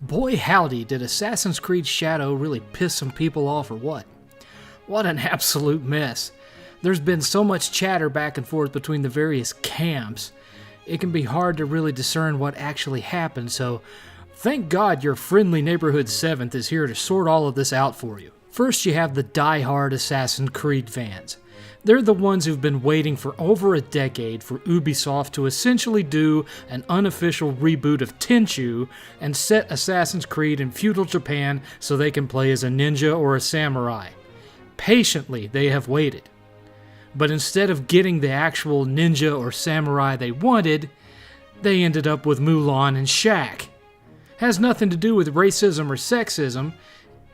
Boy howdy, did Assassin's Creed Shadow really piss some people off or what? What an absolute mess. There's been so much chatter back and forth between the various camps, it can be hard to really discern what actually happened, so thank God your friendly neighborhood 7th is here to sort all of this out for you. First, you have the die-hard Assassin's Creed fans. They're the ones who've been waiting for over a decade for Ubisoft to essentially do an unofficial reboot of Tenchu and set Assassin's Creed in feudal Japan so they can play as a ninja or a samurai. Patiently, they have waited. But instead of getting the actual ninja or samurai they wanted, they ended up with Mulan and Shaq. Has nothing to do with racism or sexism,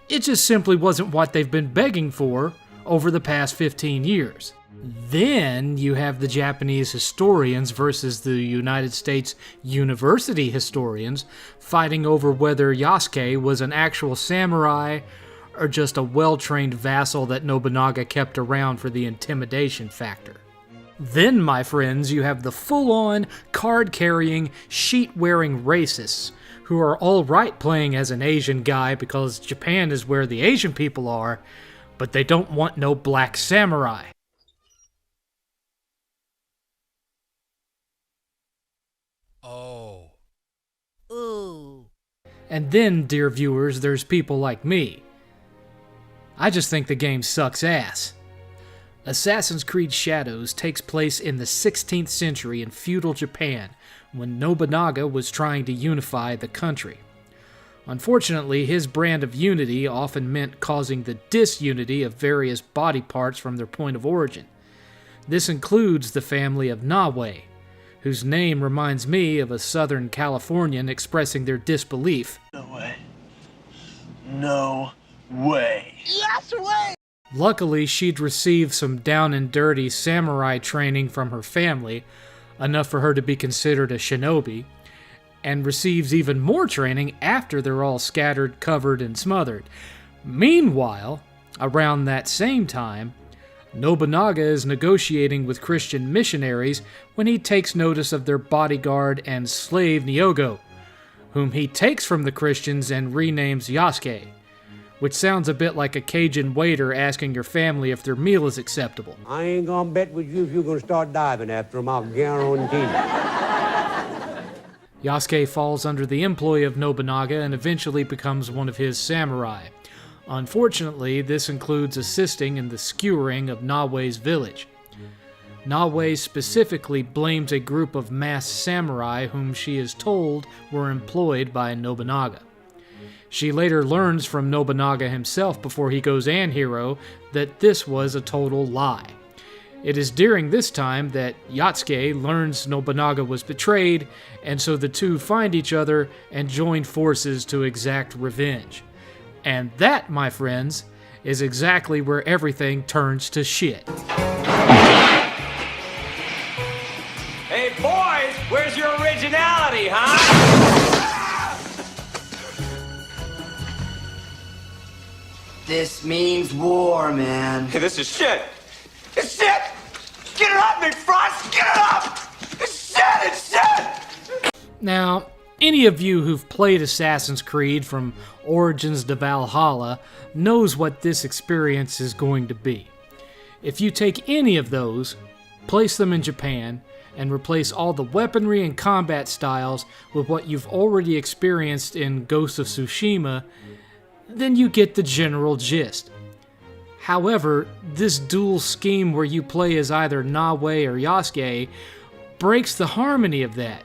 it just simply wasn't what they've been begging for over the past 15 years. Then you have the Japanese historians versus the United States university historians fighting over whether Yasuke was an actual samurai or just a well-trained vassal that Nobunaga kept around for the intimidation factor. Then, my friends, you have the full-on, card-carrying, sheet-wearing racists who are alright playing as an Asian guy because Japan is where the Asian people are, but they don't want no black samurai. Oh. Ooh. And then, dear viewers, there's people like me. I just think the game sucks ass. Assassin's Creed Shadows takes place in the 16th century in feudal Japan, when Nobunaga was trying to unify the country. Unfortunately, his brand of unity often meant causing the disunity of various body parts from their point of origin. This includes the family of Nawe, whose name reminds me of a Southern Californian expressing their disbelief. No way. No way. Yes way! Luckily, she'd received some down-and-dirty samurai training from her family, enough for her to be considered a shinobi, and receives even more training after they're all scattered, covered, and smothered. Meanwhile, around that same time, Nobunaga is negotiating with Christian missionaries when he takes notice of their bodyguard and slave Nyogo, whom he takes from the Christians and renames Yasuke, which sounds a bit like a Cajun waiter asking your family if their meal is acceptable. I ain't gonna bet with you if you're gonna start diving after him, I'll guarantee. Yasuke falls under the employ of Nobunaga and eventually becomes one of his samurai. Unfortunately, this includes assisting in the skewering of Nawe's village. Nawe specifically blames a group of masked samurai whom she is told were employed by Nobunaga. She later learns from Nobunaga himself before he goes anhero that this was a total lie. It is during this time that Yasuke learns Nobunaga was betrayed, and so the two find each other and join forces to exact revenge. And that, my friends, is exactly where everything turns to shit. Hey boys, where's your originality, huh? This means war, man. Hey, this is shit. It's shit! Get it up, McFrost! Get it up! It's shit! It's shit! Now, any of you who've played Assassin's Creed from Origins to Valhalla knows what this experience is going to be. If you take any of those, place them in Japan, and replace all the weaponry and combat styles with what you've already experienced in Ghost of Tsushima, then you get the general gist. However, this dual scheme where you play as either Nawe or Yasuke breaks the harmony of that.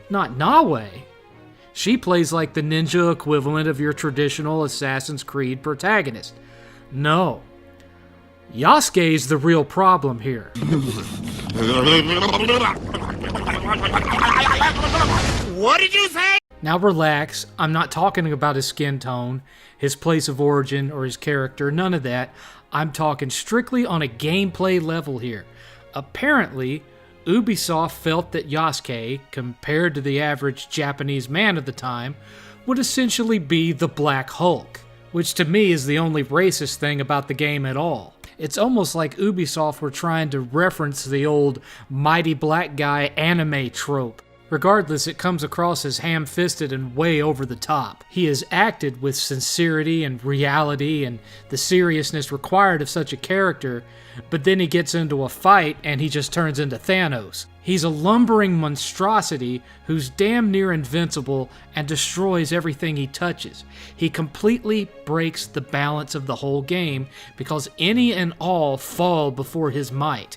Not Nawe. She plays like the ninja equivalent of your traditional Assassin's Creed protagonist. No. Yasuke's the real problem here. What did you say? Now relax, I'm not talking about his skin tone, his place of origin, or his character, none of that. I'm talking strictly on a gameplay level here. Apparently, Ubisoft felt that Yasuke, compared to the average Japanese man of the time, would essentially be the Black Hulk, which to me is the only racist thing about the game at all. It's almost like Ubisoft were trying to reference the old mighty black guy anime trope. Regardless, it comes across as ham-fisted and way over the top. He is acted with sincerity and reality and the seriousness required of such a character, but then he gets into a fight and he just turns into Thanos. He's a lumbering monstrosity who's damn near invincible and destroys everything he touches. He completely breaks the balance of the whole game because any and all fall before his might.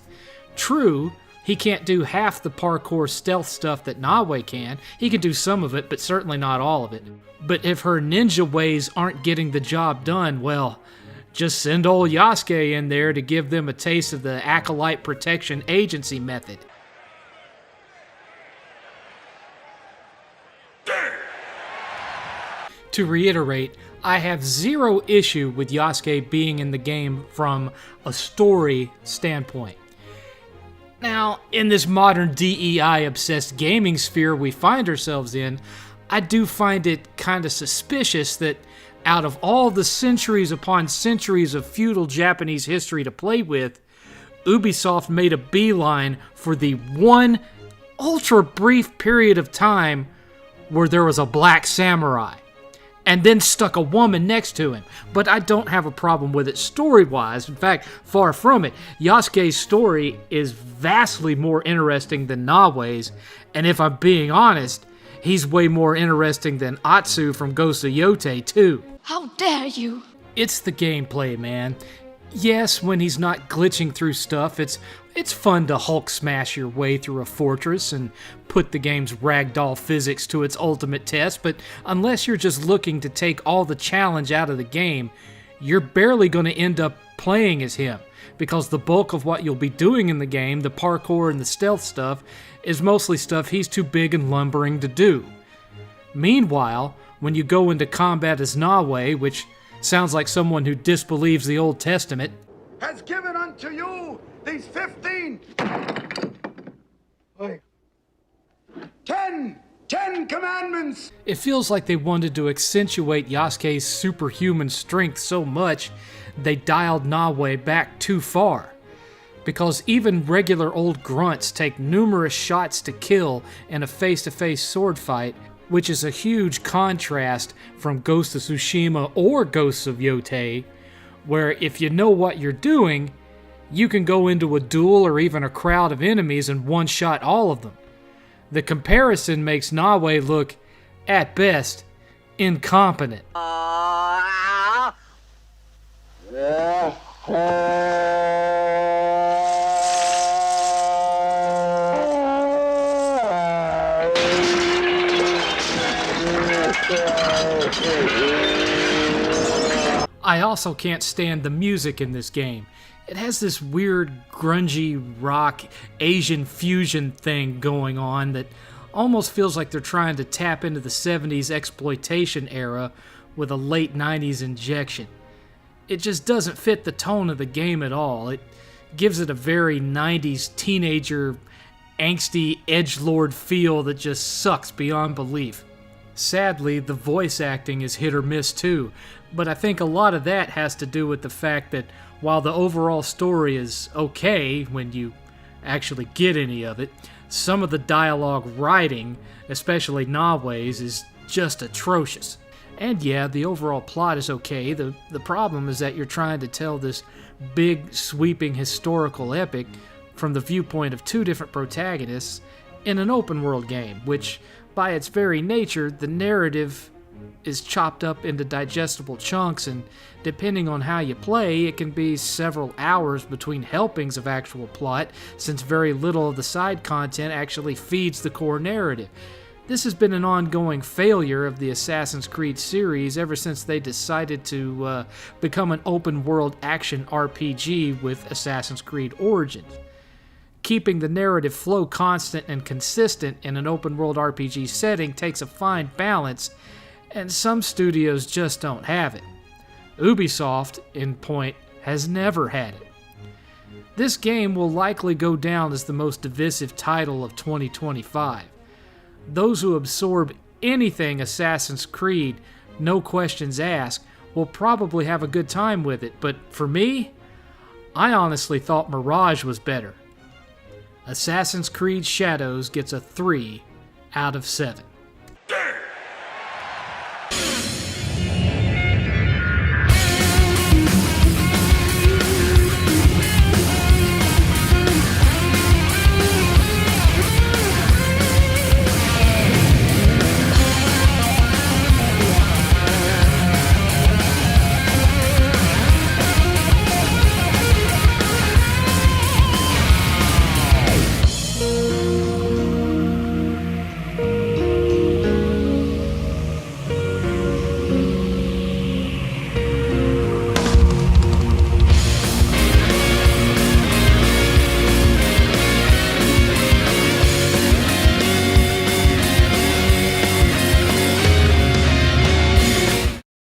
True, he can't do half the parkour stealth stuff that Nawe can. He can do some of it, but certainly not all of it. But if her ninja ways aren't getting the job done, well, just send old Yasuke in there to give them a taste of the Acolyte Protection Agency method. To reiterate, I have zero issue with Yasuke being in the game from a story standpoint. Now, in this modern DEI-obsessed gaming sphere we find ourselves in, I do find it kind of suspicious that out of all the centuries upon centuries of feudal Japanese history to play with, Ubisoft made a beeline for the one ultra-brief period of time where there was a black samurai, and then stuck a woman next to him. But I don't have a problem with it story-wise. In fact, far from it. Yasuke's story is vastly more interesting than Nawe's, and if I'm being honest, he's way more interesting than Atsu from Ghost of Yotei, too. How dare you! It's the gameplay, man. Yes, when he's not glitching through stuff, it's fun to Hulk smash your way through a fortress and put the game's ragdoll physics to its ultimate test, but unless you're just looking to take all the challenge out of the game, you're barely going to end up playing as him, because the bulk of what you'll be doing in the game, the parkour and the stealth stuff, is mostly stuff he's too big and lumbering to do. Meanwhile, when you go into combat as Nawe, which sounds like someone who disbelieves the Old Testament, has given unto you these 15, 10 commandments. It feels like they wanted to accentuate Yasuke's superhuman strength so much, they dialed Nawe back too far. Because even regular old grunts take numerous shots to kill in a face-to-face sword fight, which is a huge contrast from Ghost of Tsushima or Ghosts of Yotei, where if you know what you're doing, you can go into a duel or even a crowd of enemies and one-shot all of them. The comparison makes Nawe look, at best, incompetent. I also can't stand the music in this game. It has this weird, grungy, rock, Asian fusion thing going on that almost feels like they're trying to tap into the 70s exploitation era with a late 90s injection. It just doesn't fit the tone of the game at all. It gives it a very 90s teenager, angsty edgelord feel that just sucks beyond belief. Sadly, the voice acting is hit or miss too, but I think a lot of that has to do with the fact that while the overall story is okay when you actually get any of it, some of the dialogue writing, especially Nawe's, is just atrocious. And yeah, the overall plot is okay. The problem is that you're trying to tell this big, sweeping historical epic from the viewpoint of two different protagonists in an open world game, which, by its very nature, the narrative is chopped up into digestible chunks, and depending on how you play, it can be several hours between helpings of actual plot, since very little of the side content actually feeds the core narrative. This has been an ongoing failure of the Assassin's Creed series ever since they decided to become an open-world action RPG with Assassin's Creed Origins. Keeping the narrative flow constant and consistent in an open-world RPG setting takes a fine balance, and some studios just don't have it. Ubisoft, in point, has never had it. This game will likely go down as the most divisive title of 2025. Those who absorb anything Assassin's Creed, no questions asked, will probably have a good time with it, but for me, I honestly thought Mirage was better. Assassin's Creed Shadows gets a 3 out of 7.